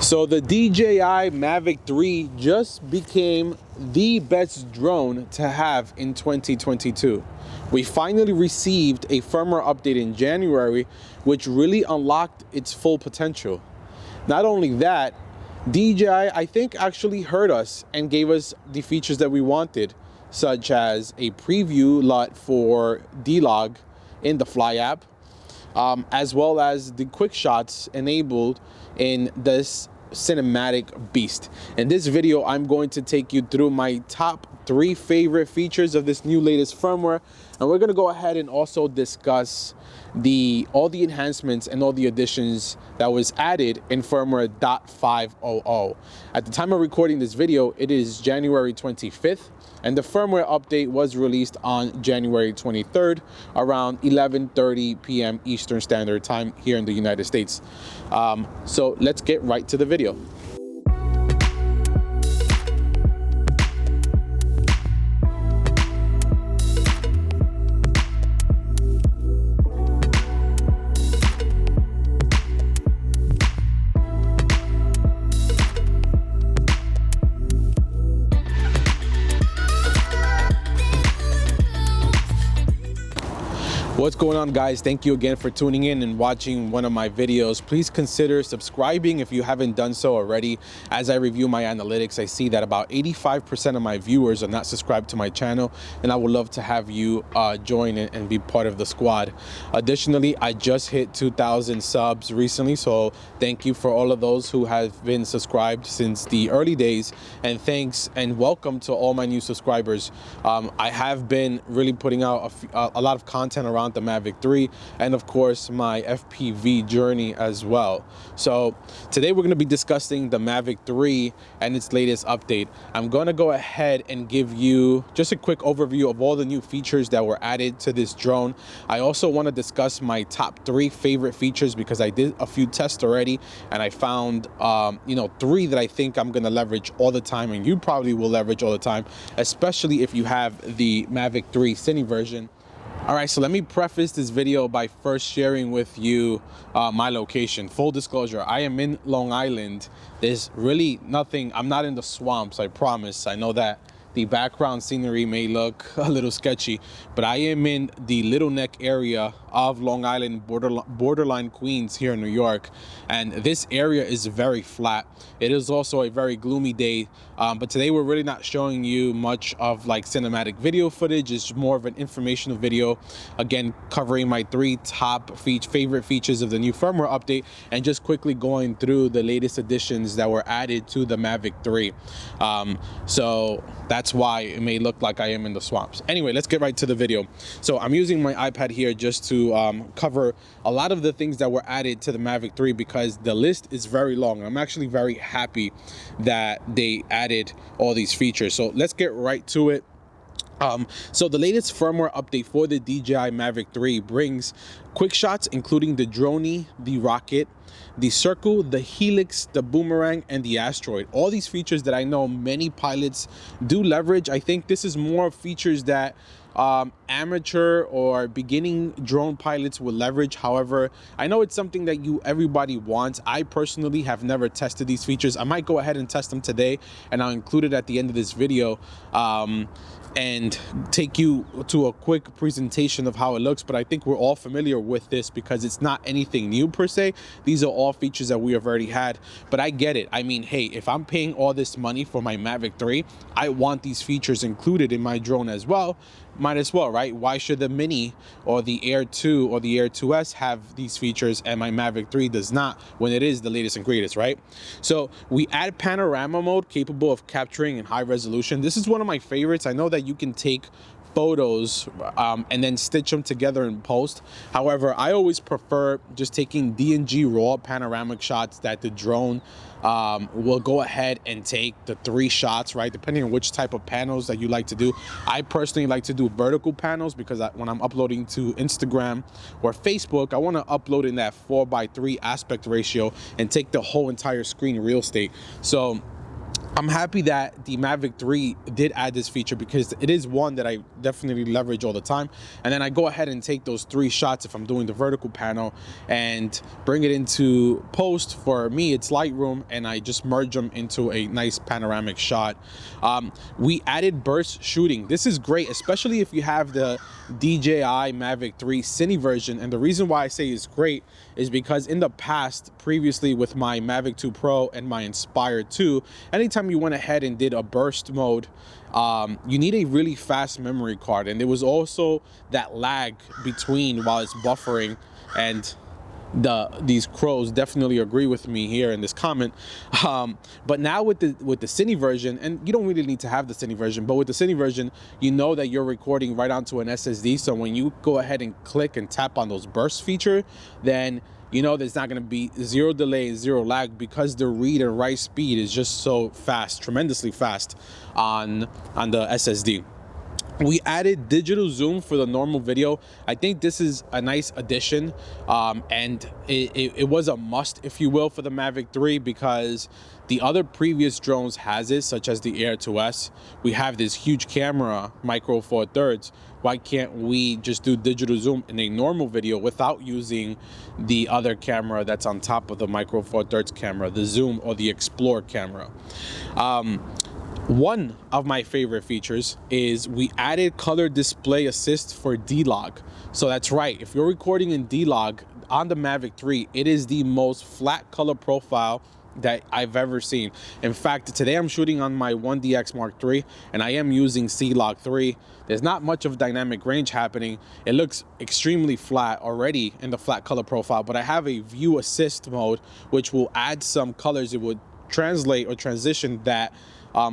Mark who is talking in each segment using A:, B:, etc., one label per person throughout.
A: So the DJI Mavic 3 just became the best drone to have in 2022. We finally received a firmware update in January, which really unlocked its full potential. Not only that, DJI, I think, actually heard us and gave us the features that we wanted, such as a preview LUT for DLOG in the Fly app, as well as the quick shots enabled in this cinematic beast. In this video, I'm going to take you through my top 3 favorite features of this new latest firmware, and we're going to go ahead and also discuss all the enhancements and all the additions that was added in firmware 0.500. At the time of recording this video, it is January 25th, and the firmware update was released on January 23rd around 11:30 p.m. Eastern Standard Time here in the United States. So let's get right to the video. What's going on, guys? Thank you again for tuning in and watching one of my videos. Please consider subscribing if you haven't done so already. As I review my analytics, I see that about 85% of my viewers are not subscribed to my channel, and I would love to have you join and be part of the squad. Additionally, I just hit 2,000 subs recently, so thank you for all of those who have been subscribed since the early days, and thanks and welcome to all my new subscribers. I have been really putting out a lot of content around the Mavic 3 and of course my FPV journey as well. So today we're going to be discussing the Mavic 3 and its latest update. I'm going to go ahead and give you just a quick overview of all the new features that were added to this drone. I also want to discuss my top 3 favorite features because I did a few tests already and I found 3 that I think I'm going to leverage all the time, and you probably will leverage all the time, especially if you have the Mavic 3 Cine version. All right, so let me preface this video by first sharing with you my location. Full disclosure, I am in Long Island. There's really nothing, I'm not in the swamps, I promise. I know that the background scenery may look a little sketchy, but I am in the Little Neck area of Long Island, borderline Queens here in New York, and this area is very flat. It is also a very gloomy day, but today we're really not showing you much of like cinematic video footage. It's more of an informational video, again covering my 3 top favorite features of the new firmware update and just quickly going through the latest additions that were added to the Mavic 3. So that's why it may look like I am in the swamps. Anyway, let's get right to the video. So I'm using my iPad here just to cover a lot of the things that were added to the Mavic 3 because the list is very long. I'm actually very happy that they added all these features. So let's get right to it. So the latest firmware update for the DJI Mavic 3 brings quick shots, including the Droney, the Rocket, the Circle, the Helix, the Boomerang, and the Asteroid. All these features that I know many pilots do leverage. I think this is more features that amateur or beginning drone pilots will leverage. However, I know it's something that everybody wants. I personally have never tested these features. I might go ahead and test them today, and I'll include it at the end of this video and take you to a quick presentation of how it looks. But I think we're all familiar with this because it's not anything new per se. These are all features that we have already had, but I get it. I mean, hey, if I'm paying all this money for my Mavic 3, I want these features included in my drone as well. Might as well, right? Why should the Mini or the Air 2 or the Air 2S have these features and my Mavic 3 does not, when it is the latest and greatest, right? So we add panorama mode capable of capturing in high resolution. This is one of my favorites. I know that you can take photos and then stitch them together in post. However, I always prefer just taking DNG raw panoramic shots that the drone will go ahead and take the 3 shots, right? Depending on which type of panels that you like to do. I personally like to do vertical panels because when I'm uploading to Instagram or Facebook, I want to upload in that 4:3 aspect ratio and take the whole entire screen real estate. So I'm happy that the Mavic 3 did add this feature because it is one that I definitely leverage all the time. And then I go ahead and take those 3 shots if I'm doing the vertical panel and bring it into post. For me, it's Lightroom, and I just merge them into a nice panoramic shot. We added burst shooting. This is great, especially if you have the DJI Mavic 3 Cine version. And the reason why I say it's great is because in the past, previously with my Mavic 2 Pro and my Inspire 2, anytime you went ahead and did a burst mode, you need a really fast memory card, and there was also that lag between while it's buffering. And these crows definitely agree with me here in this comment. But now with the Cine version, and you don't really need to have the Cine version, but with the Cine version, you know that you're recording right onto an SSD. So when you go ahead and click and tap on those burst feature, then you know there's not going to be zero delay, zero lag, because the read and write speed is just so fast, tremendously fast on the SSD. We added digital zoom for the normal video. I think this is a nice addition, and it was a must, if you will, for the Mavic 3, because the other previous drones has it, such as the Air 2S. We have this huge camera, micro four thirds. Why can't we just do digital zoom in a normal video without using the other camera that's on top of the micro four thirds camera, the zoom or the Explore camera? One of my favorite features is we added color display assist for DLOG. So that's right, if you're recording in DLOG on the Mavic 3, it is the most flat color profile that I've ever seen. In fact, today I'm shooting on my 1DX Mark III, and I am using C-Log 3. There's not much of dynamic range happening. It looks extremely flat already in the flat color profile, but I have a view assist mode, which will add some colors. It would translate or transition that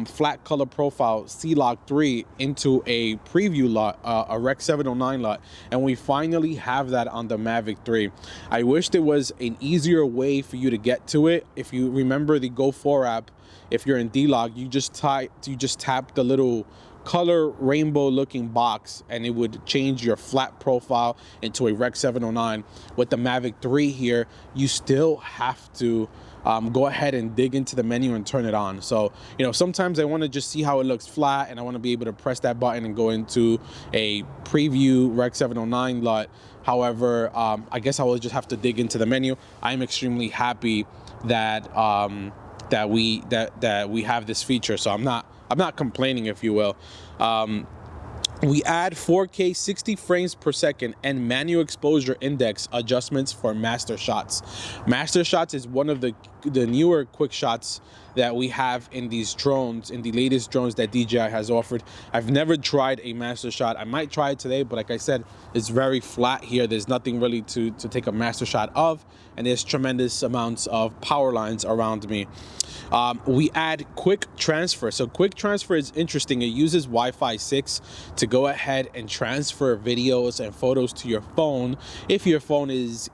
A: flat color profile C-Log 3 into a preview lot, a Rec 709 lot, and we finally have that on the Mavic 3. I wish there was an easier way for you to get to it. If you remember the Go4 app, if you're in D-Log, you just tap the little color rainbow looking box and it would change your flat profile into a Rec 709. With the Mavic 3 here, you still have to go ahead and dig into the menu and turn it on. So, you know, sometimes I want to just see how it looks flat, and I want to be able to press that button and go into a preview Rec 709 lot. However, I guess I will just have to dig into the menu. I'm extremely happy that that we have this feature, so I'm not complaining, if you will. We add 4K 60 frames per second and manual exposure index adjustments for Master Shots. Master Shots is one of the newer quick shots that we have in these drones, in the latest drones that DJI has offered. I've never tried a Master Shot. I might try it today, but like I said, it's very flat here. There's nothing really to take a Master Shot of, and there's tremendous amounts of power lines around me. We add quick transfer. So quick transfer is interesting. It uses Wi-Fi 6 to go ahead and transfer videos and photos to your phone if your phone is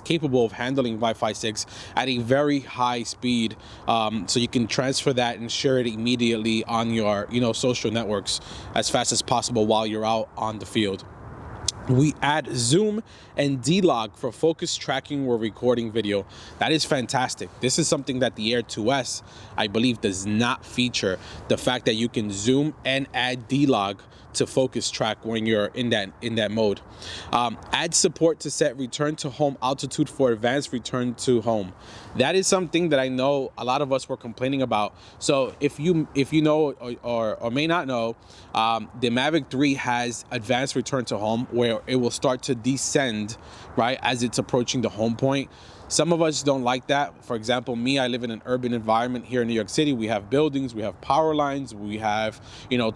A: capable of handling Wi-Fi 6 at a very high speed. So you can transfer that and share it immediately on your social networks as fast as possible while you're out on the field. We add zoom and D-Log for focus tracking or recording video. That is fantastic. This is something that the Air 2S, I believe, does not feature. The fact that you can zoom and add D-Log to focus track when you're in that mode. Add support to set return to home altitude for advanced return to home. That is something that I know a lot of us were complaining about. So if you know or may not know, the Mavic 3 has advanced return to home, where it will start to descend right as it's approaching the home point. Some of us don't like that. For example, me, I live in an urban environment here in New York City. We have buildings, we have power lines, we have,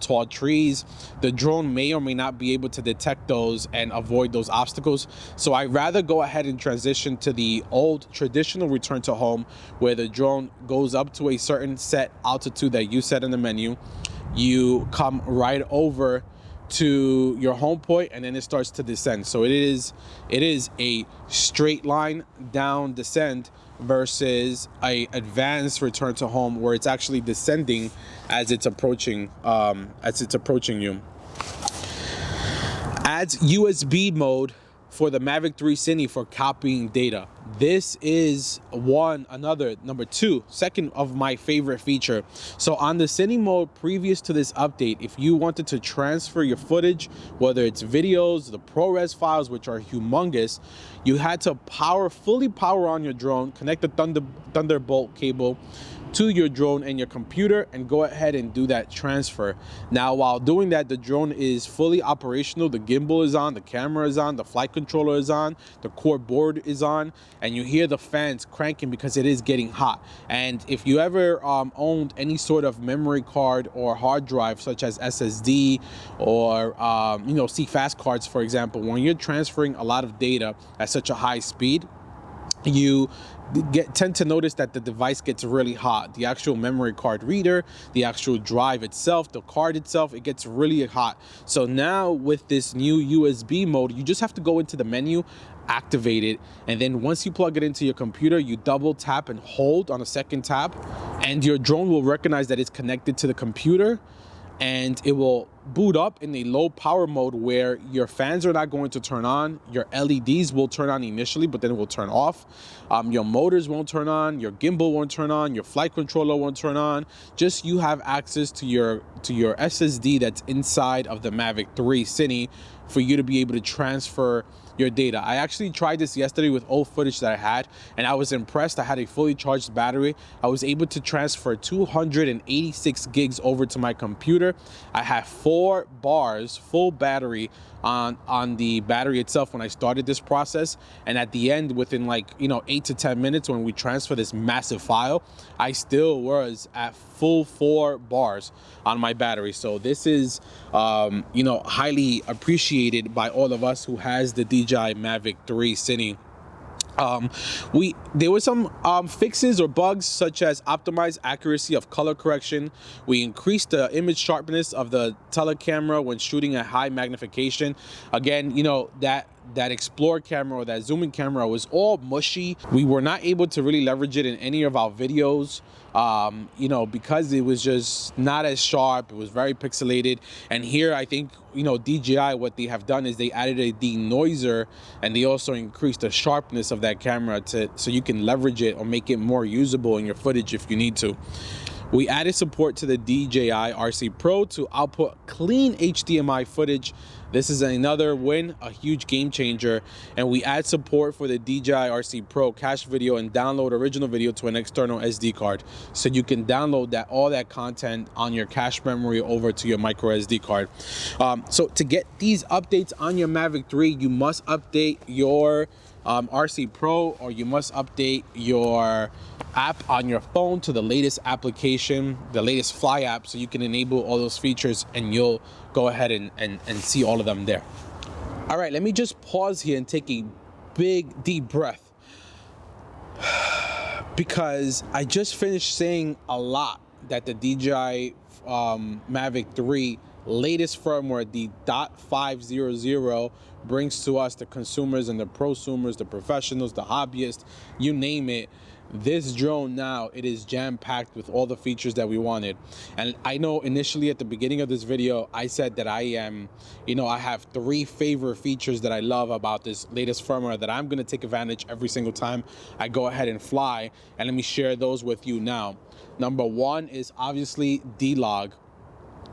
A: tall trees. The drone may or may not be able to detect those and avoid those obstacles. So I'd rather go ahead and transition to the old traditional return to home, where the drone goes up to a certain set altitude that you set in the menu. You come right over to your home point, and then it starts to descend. So it is a straight line down descent versus a advanced return to home, where it's actually descending as it's approaching you. Adds USB mode for the Mavic 3 Cine for copying data. this is number two, second of my favorite feature. So on the Cine mode previous to this update, if you wanted to transfer your footage, whether it's videos, the ProRes files, which are humongous, you had to fully power on your drone, connect the Thunderbolt cable to your drone and your computer, and go ahead and do that transfer. Now, while doing that, the drone is fully operational. The gimbal is on, the camera is on, the flight controller is on, the core board is on, and you hear the fans cranking because it is getting hot. And if you ever owned any sort of memory card or hard drive, such as SSD or CFast cards, for example, when you're transferring a lot of data at such a high speed, you tend to notice that the device gets really hot. The actual memory card reader, the actual drive itself, the card itself, it gets really hot. So now with this new USB mode, you just have to go into the menu, activate it, and then once you plug it into your computer, you double tap and hold on a second tap, and your drone will recognize that it's connected to the computer, and it will boot up in a low power mode where your fans are not going to turn on. Your LEDs will turn on initially, but then it will turn off. Your motors won't turn on, your gimbal won't turn on, your flight controller won't turn on. Just you have access to your SSD that's inside of the Mavic 3 Cine for you to be able to transfer your data. I actually tried this yesterday with old footage that I had, and I was impressed. I had a fully charged battery. I was able to transfer 286 gigs over to my computer. I have 4 bars, full battery on the battery itself when I started this process, and at the end, within 8 to 10 minutes when we transfer this massive file, I still was at full 4 bars on my battery. So this is highly appreciated by all of us who has the DJI Mavic 3 Cine. There were some fixes or bugs, such as optimized accuracy of color correction. We increased the image sharpness of the telecamera when shooting at high magnification. Again, that Explore camera or that zooming camera was all mushy. We were not able to really leverage it in any of our videos, because it was just not as sharp. It was very pixelated. And here, I think, DJI, what they have done is they added a denoiser, and they also increased the sharpness of that camera so you can leverage it or make it more usable in your footage if you need to. We added support to the DJI RC Pro to output clean HDMI footage. This is another win, a huge game changer. And we add support for the DJI RC Pro cache video and download original video to an external SD card. So you can download all that content on your cache memory over to your micro SD card. So to get these updates on your Mavic 3, you must update your RC Pro, or you must update your app on your phone to the latest application, the latest Fly app, so you can enable all those features, and you'll go ahead and see all of them there. All right, let me just pause here and take a big deep breath, because I just finished saying a lot that the DJI Mavic 3 latest firmware, the .500, brings to us, the consumers and the prosumers, the professionals, the hobbyists, you name it. This drone now, it is jam-packed with all the features that we wanted. And I know initially at the beginning of this video, I said that I have 3 favorite features that I love about this latest firmware that I'm gonna take advantage every single time I go ahead and fly. And let me share those with you now. Number 1 is obviously DLOG.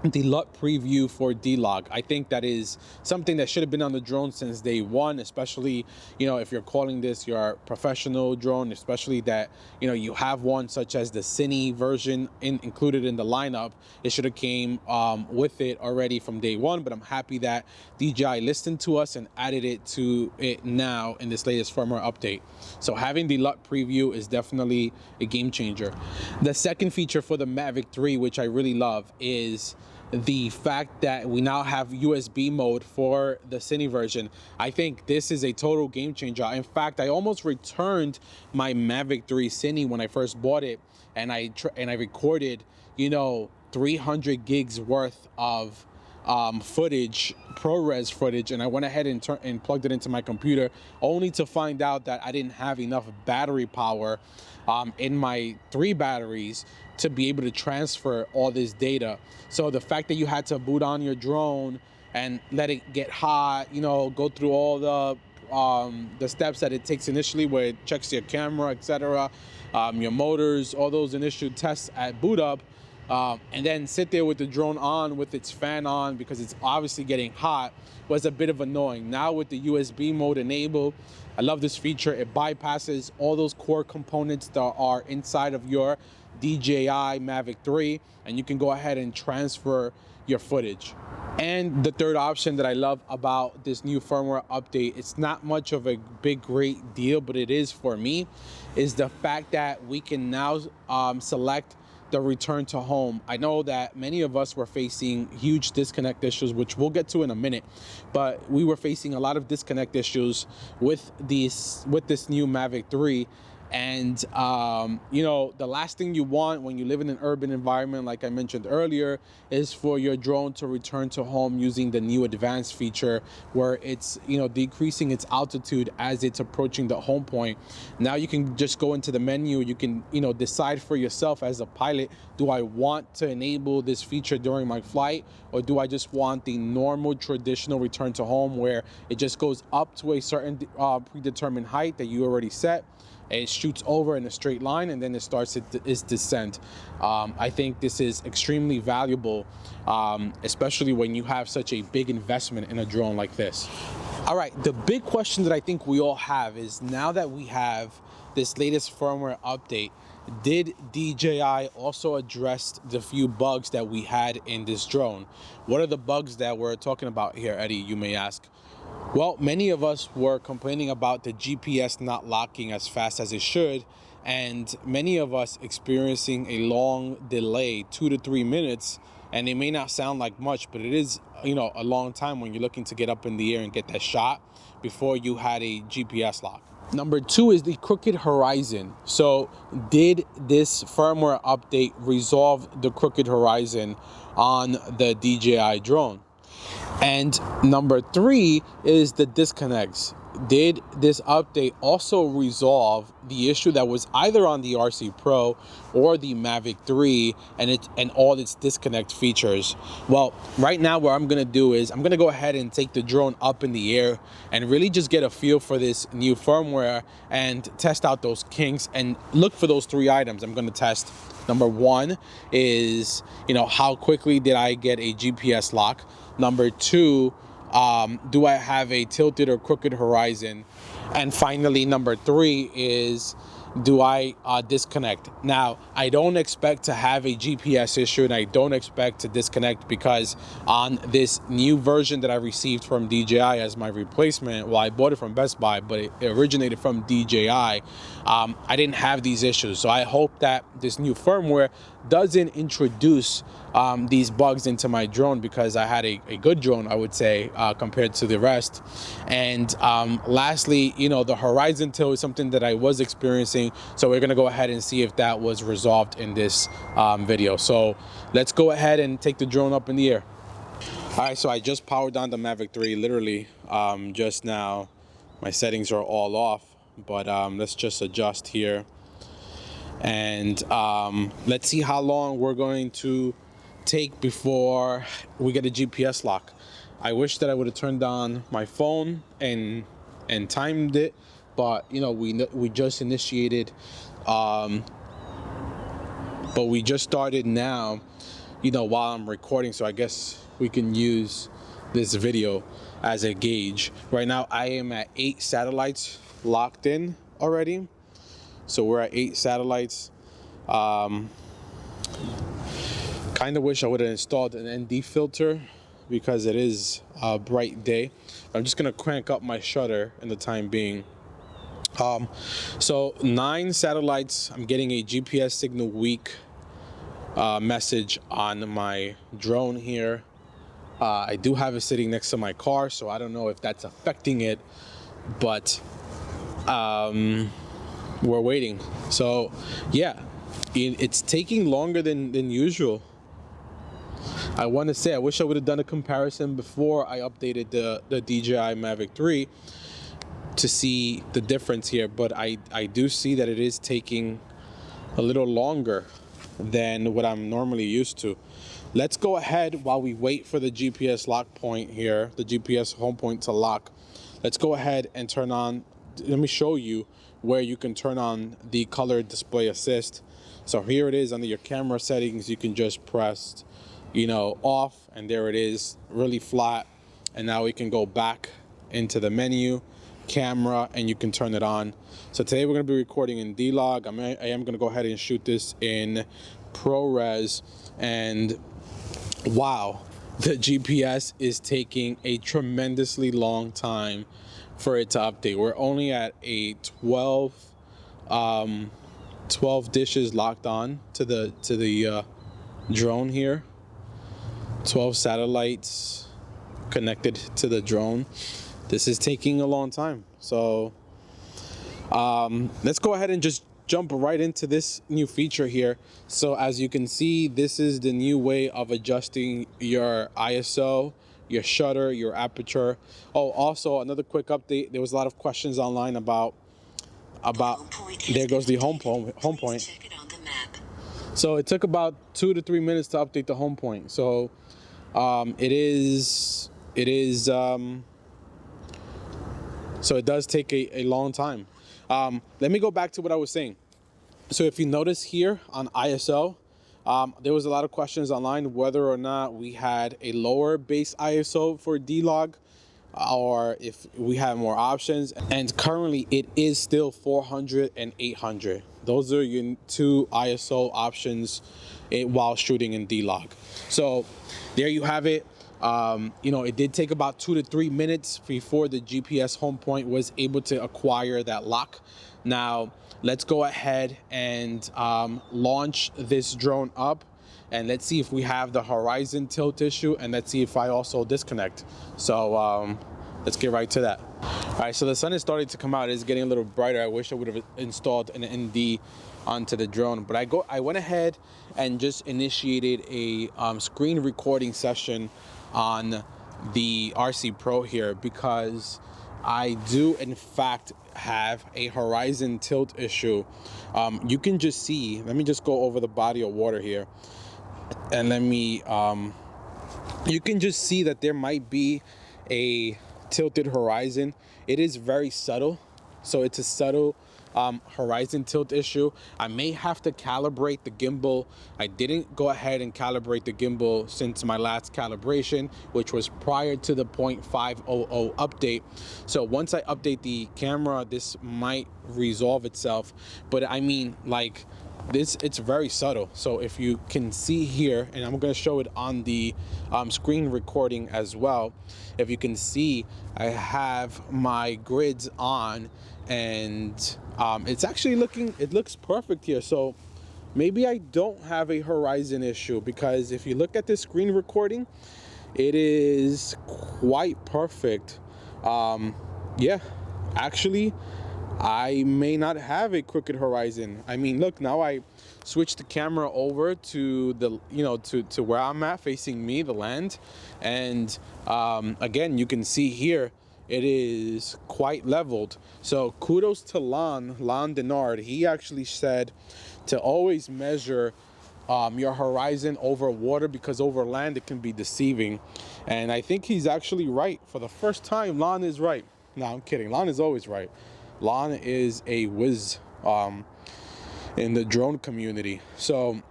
A: The LUT preview for DLOG. I think that is something that should have been on the drone since day one, especially, if you're calling this your professional drone, especially that, you have one such as the Cine version included in the lineup. It should have came with it already from day one, but I'm happy that DJI listened to us and added it to it now in this latest firmware update. So having the LUT preview is definitely a game changer. The second feature for the Mavic 3, which I really love, is the fact that we now have USB mode for the Cine version. I think this is a total game changer. In fact, I almost returned my Mavic 3 Cine when I first bought it, and I recorded 300 gigs worth of footage, ProRes footage, and I went ahead and plugged it into my computer, only to find out that I didn't have enough battery power in my 3 batteries to be able to transfer all this data. So the fact that you had to boot on your drone and let it get hot, go through all the the steps that it takes initially, where it checks your camera, etc., your motors, all those initial tests at boot up, and then sit there with the drone on with its fan on because it's obviously getting hot, was a bit of annoying. Now with the USB mode enabled, I love this feature. It bypasses all those core components that are inside of your DJI Mavic 3, and you can go ahead and transfer your footage. And the third option that I love about this new firmware update, it's not much of a big great deal, but it is for me, is the fact that we can now select the return to home. I know that many of us were facing huge disconnect issues, which we'll get to in a minute, but we were facing a lot of disconnect issues with this new Mavic 3. And you know, the last thing you want when you live in an urban environment, like I mentioned earlier, is for your drone to return to home using the new advanced feature, where it's, you know, decreasing its altitude as it's approaching the home point. Now you can just go into the menu. You can, you know, decide for yourself as a pilot, do I want to enable this feature during my flight, or do I just want the normal traditional return to home, where it just goes up to a certain predetermined height that you already set. It shoots over in a straight line, and then it starts its descent. I think this is extremely valuable, especially when you have such a big investment in a drone like this. All right, the big question that I think we all have is, now that we have this latest firmware update, did DJI also address the few bugs that we had in this drone? What are the bugs that we're talking about here, Eddie, you may ask? Well, many of us were complaining about the GPS not locking as fast as it should, and many of us experiencing a long delay, 2 to 3 minutes, and it may not sound like much, but it is, you know, a long time when you're looking to get up in the air and get that shot before you had a GPS lock. Number two is the crooked horizon. So did this firmware update resolve the crooked horizon on the DJI drone? And number three is the disconnects. Did this update also resolve the issue that was either on the RC Pro or the Mavic 3 and all its disconnect features? Well, right now what I'm gonna do is I'm gonna go ahead and take the drone up in the air and really just get a feel for this new firmware and test out those kinks and look for those three items I'm gonna test. Number one is, you know, how quickly did I get a GPS lock? Number two, do I have a tilted or crooked horizon? And finally, number three is, do I disconnect? Now, I don't expect to have a GPS issue, and I don't expect to disconnect, because on this new version that I received from DJI as my replacement, well, I bought it from Best Buy, but it originated from DJI, I didn't have these issues. So I hope that this new firmware doesn't introduce these bugs into my drone, because I had a good drone, I would say, compared to the rest. And lastly, you know, the horizon tilt is something that I was experiencing, so we're gonna go ahead and see if that was resolved in this video. So let's go ahead and take the drone up in the air. All right, so I just powered on the Mavic 3 literally just now. My settings are all off, but let's just adjust here. And let's see how long we're going to take before we get a GPS lock. I wish that I would have turned on my phone and timed it, but you know, we just initiated, but we just started now, you know, while I'm recording, so I guess we can use this video as a gauge. Right now I am at 8 satellites locked in already. So we're at 8 satellites. Kind of wish I would have installed an ND filter, because it is a bright day. I'm just gonna crank up my shutter in the time being. So 9 satellites. I'm getting a GPS signal weak message on my drone here. I do have it sitting next to my car, so I don't know if that's affecting it, but we're waiting. So yeah, it's taking longer than usual. I want to say, I wish I would have done a comparison before I updated the DJI Mavic 3 to see the difference here, but I do see that it is taking a little longer than what I'm normally used to. Let's go ahead, while we wait for the GPS lock point here, the GPS home point to lock. let's go ahead and turn on, let me show you where you can turn on the color display assist. So here it is under your camera settings. You can just press, you know, off, and there it is, really flat. And now we can go back into the menu, camera, and you can turn it on. So today we're going to be recording in DLOG. I am going to go ahead and shoot this in ProRes, and wow, the GPS is taking a tremendously long time for it to update. We're only at a 12 dishes locked on to the drone here. 12 satellites connected to the drone. This is taking a long time. So let's go ahead and just jump right into this new feature here. So as you can see, this is the new way of adjusting your ISO, your shutter, your aperture. Oh, also another quick update. There was a lot of questions online about there goes the home point. So it took about 2 to 3 minutes to update the home point. So so it does take a long time. Let me go back to what I was saying. So if you notice here on ISO, there was a lot of questions online whether or not we had a lower base ISO for DLOG, or if we have more options. And currently it is still 400 and 800. Those are your two ISO options while shooting in DLOG. So there you have it. You know, it did take about 2 to 3 minutes before the GPS home point was able to acquire that lock. Now let's go ahead and launch this drone up, and let's see if we have the horizon tilt issue, and let's see if I also disconnect. So let's get right to that. All right, so the sun is starting to come out. It's getting a little brighter. I wish I would have installed an ND onto the drone, but I went ahead and just initiated a screen recording session on the RC Pro here, because I do in fact have a horizon tilt issue. You can just see, let me just go over the body of water here, and let me you can just see that there might be a tilted horizon. It is very subtle, so it's a subtle horizon tilt issue. I may have to calibrate the gimbal. I didn't go ahead and calibrate the gimbal since my last calibration, which was prior to the 0.500 update. So once I update the camera, this might resolve itself. But I mean, like, this, it's very subtle. So if you can see here, and I'm going to show it on the screen recording as well, if you can see, I have my grids on, and it's actually it looks perfect here. So maybe I don't have a horizon issue, because if you look at this screen recording, it is quite perfect. Yeah, actually I may not have a crooked horizon. I mean, look, now I switched the camera over to the, you know, to where I'm at, facing me, the land, and again, you can see here it is quite leveled. So kudos to Lon Denard. He actually said to always measure your horizon over water, because over land it can be deceiving, and I think he's actually right. For the first time, Lon is right. No, I'm kidding. Lon is always right. Lon is a whiz in the drone community. So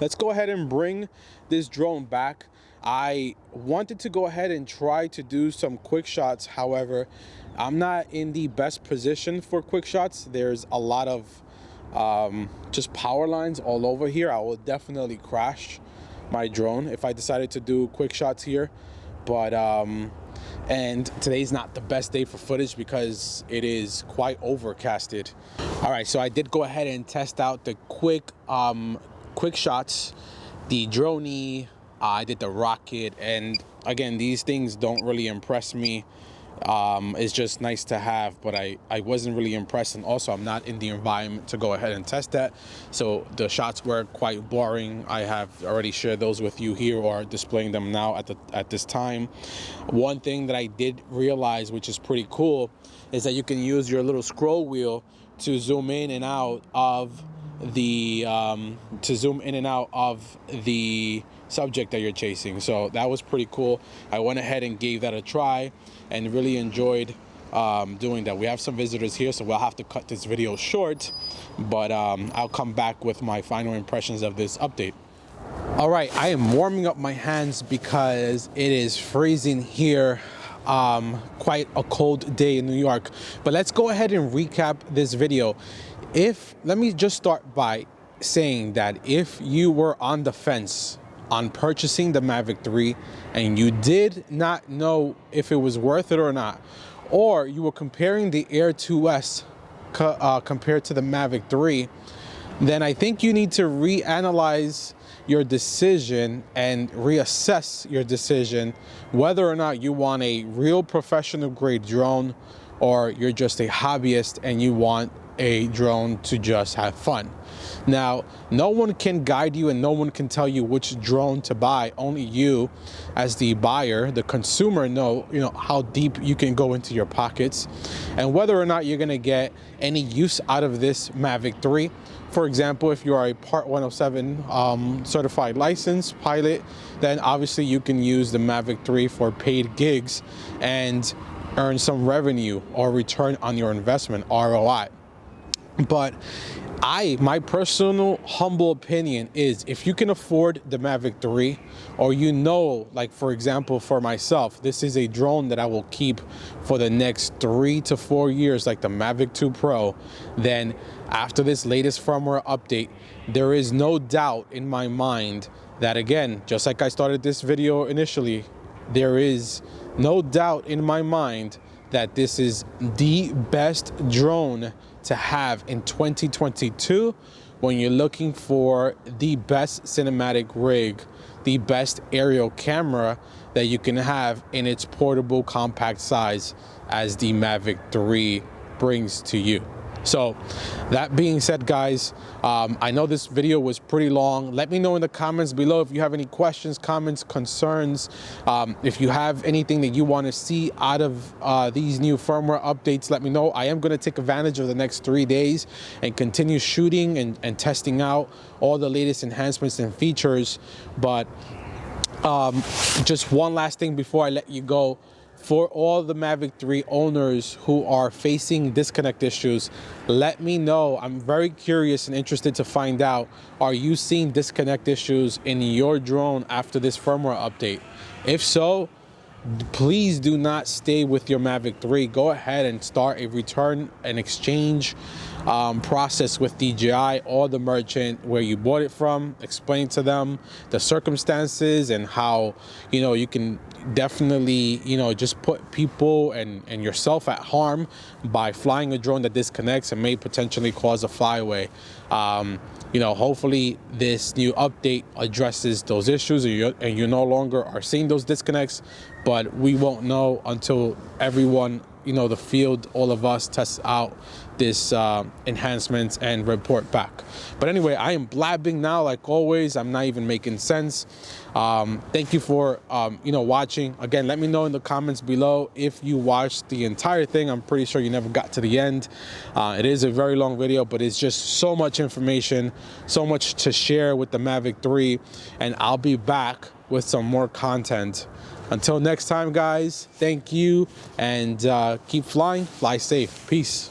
A: let's go ahead and bring this drone back. I wanted to go ahead and try to do some quick shots. However, I'm not in the best position for quick shots. There's a lot of just power lines all over here. I will definitely crash my drone if I decided to do quick shots here. But and today's not the best day for footage because it is quite overcasted. All right, so I did go ahead and test out the quick shots, the drone. I did the rocket, and again, these things don't really impress me. It's just nice to have, but I wasn't really impressed, and also I'm not in the environment to go ahead and test that, so the shots were quite boring. I have already shared those with you here, or displaying them now at this time. One thing that I did realize, which is pretty cool, is that you can use your little scroll wheel to zoom in and out of the to zoom in and out of the subject that you're chasing. So that was pretty cool. I went ahead and gave that a try and really enjoyed doing that. We have some visitors here, so we'll have to cut this video short, but I'll come back with my final impressions of this update. All right, I am warming up my hands because it is freezing here. Quite a cold day in New York, but let's go ahead and recap this video. Let me just start by saying that if you were on the fence on purchasing the Mavic 3 and you did not know if it was worth it or not, or you were comparing the Air 2S compared to the Mavic 3, then I think you need to reanalyze your decision and reassess your decision whether or not you want a real professional grade drone or you're just a hobbyist and you want a drone to just have fun. Now, no one can guide you and no one can tell you which drone to buy. Only you as the buyer, the consumer, know how deep you can go into your pockets and whether or not you're going to get any use out of this Mavic 3. For example, if you are a Part 107 certified licensed pilot, then obviously you can use the Mavic 3 for paid gigs and earn some revenue or return on your investment, ROI. But my personal humble opinion is if you can afford the Mavic 3, or like for example, for myself, this is a drone that I will keep for the next 3 to 4 years, like the Mavic 2 Pro, then after this latest firmware update, there is no doubt in my mind that, again, just like I started this video initially, there is no doubt in my mind that this is the best drone to have in 2022 when you're looking for the best cinematic rig, the best aerial camera that you can have in its portable compact size as the Mavic 3 brings to you. So that being said, guys, I know this video was pretty long. Let me know in the comments below if you have any questions, comments, concerns. If you have anything that you want to see out of these new firmware updates, let me know. I am going to take advantage of the next 3 days and continue shooting and testing out all the latest enhancements and features. But just one last thing before I let you go. For all the Mavic 3 owners who are facing disconnect issues, let me know. I'm very curious and interested to find out, are you seeing disconnect issues in your drone after this firmware update? If so, please do not stay with your Mavic 3. Go ahead and start a return and exchange process with DJI or the merchant where you bought it from. Explain to them the circumstances and how you can definitely just put people and yourself at harm by flying a drone that disconnects and may potentially cause a flyaway. Hopefully this new update addresses those issues and you no longer are seeing those disconnects, but we won't know until everyone, the field, all of us test out this enhancements and report back. But anyway, I am blabbing now like always. I'm not even making sense. Thank you for watching. Again, let me know in the comments below if you watched the entire thing. I'm pretty sure you never got to the end. It is a very long video, but it's just so much information, so much to share with the Mavic 3, and I'll be back with some more content. Until next time, guys, thank you, and keep flying, fly safe. Peace.